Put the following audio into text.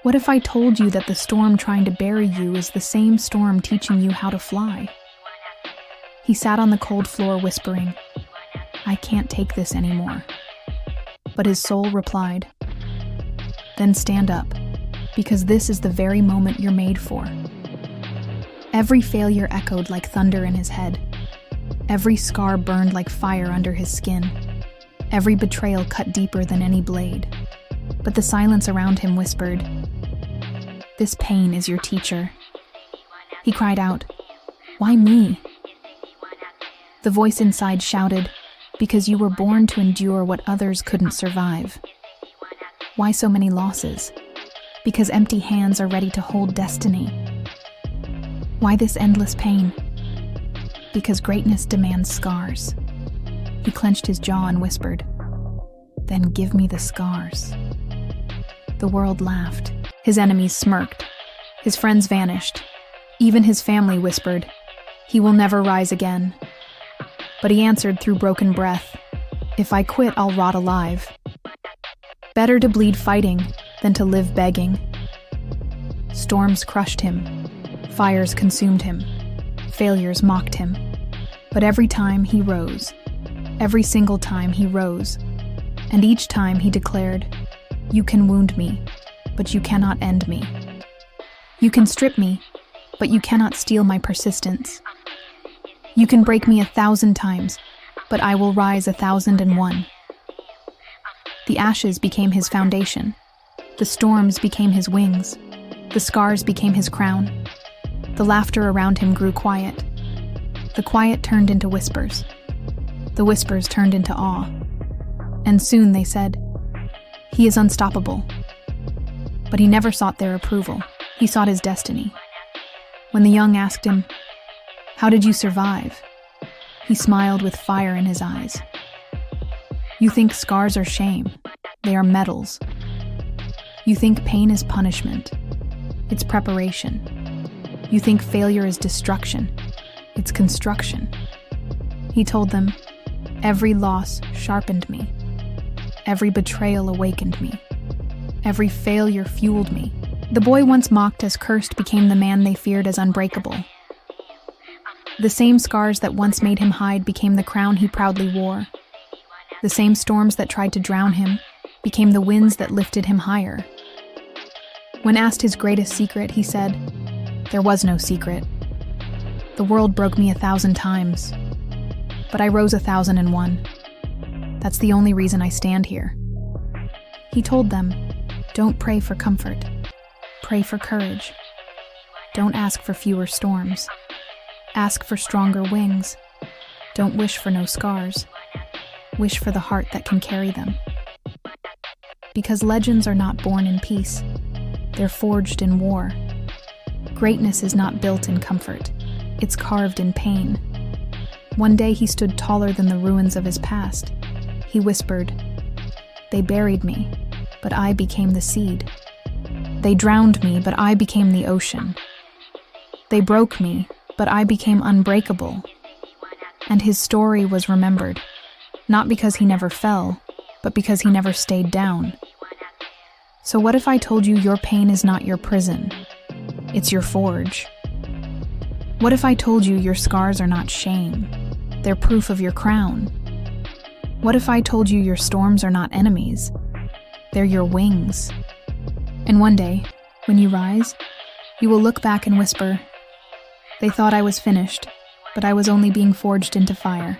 What if I told you that the storm trying to bury you is the same storm teaching you how to fly? He sat on the cold floor whispering, "I can't take this anymore." But his soul replied, "Then stand up, because this is the very moment you're made for." Every failure echoed like thunder in his head. Every scar burned like fire under his skin. Every betrayal cut deeper than any blade. But the silence around him whispered, "This pain is your teacher." He cried out, "Why me?" The voice inside shouted, "Because you were born to endure what others couldn't survive." Why so many losses? Because empty hands are ready to hold destiny. Why this endless pain? Because greatness demands scars. He clenched his jaw and whispered, "Then give me the scars." The world laughed. His enemies smirked. His friends vanished. Even his family whispered, "He will never rise again." But he answered through broken breath, "If I quit, I'll rot alive. Better to bleed fighting than to live begging." Storms crushed him. Fires consumed him. Failures mocked him. But every time he rose. Every single time he rose. And each time he declared, "You can wound me, but you cannot end me. You can strip me, but you cannot steal my persistence. You can break me 1,000 times, but I will rise 1,001. The ashes became his foundation. The storms became his wings. The scars became his crown. The laughter around him grew quiet. The quiet turned into whispers. The whispers turned into awe. And soon they said, "He is unstoppable." But he never sought their approval. He sought his destiny. When the young asked him, "How did you survive?" he smiled with fire in his eyes. "You think scars are shame. They are medals. You think pain is punishment. It's preparation. You think failure is destruction. It's construction." He told them, "Every loss sharpened me. Every betrayal awakened me. Every failure fueled me." The boy once mocked as cursed became the man they feared as unbreakable. The same scars that once made him hide became the crown he proudly wore. The same storms that tried to drown him became the winds that lifted him higher. When asked his greatest secret, he said, "There was no secret. The world broke me 1,000 times, but I rose 1,001. That's the only reason I stand here." He told them, "Don't pray for comfort. Pray for courage. Don't ask for fewer storms. Ask for stronger wings. Don't wish for no scars. Wish for the heart that can carry them." Because legends are not born in peace. They're forged in war. Greatness is not built in comfort. It's carved in pain. One day he stood taller than the ruins of his past. He whispered, "They buried me, but I became the seed. They drowned me, but I became the ocean. They broke me, but I became unbreakable." And his story was remembered, not because he never fell, but because he never stayed down. So what if I told you your pain is not your prison? It's your forge. What if I told you your scars are not shame? They're proof of your crown. What if I told you your storms are not enemies? They're your wings. And one day, when you rise, you will look back and whisper, "They thought I was finished, but I was only being forged into fire."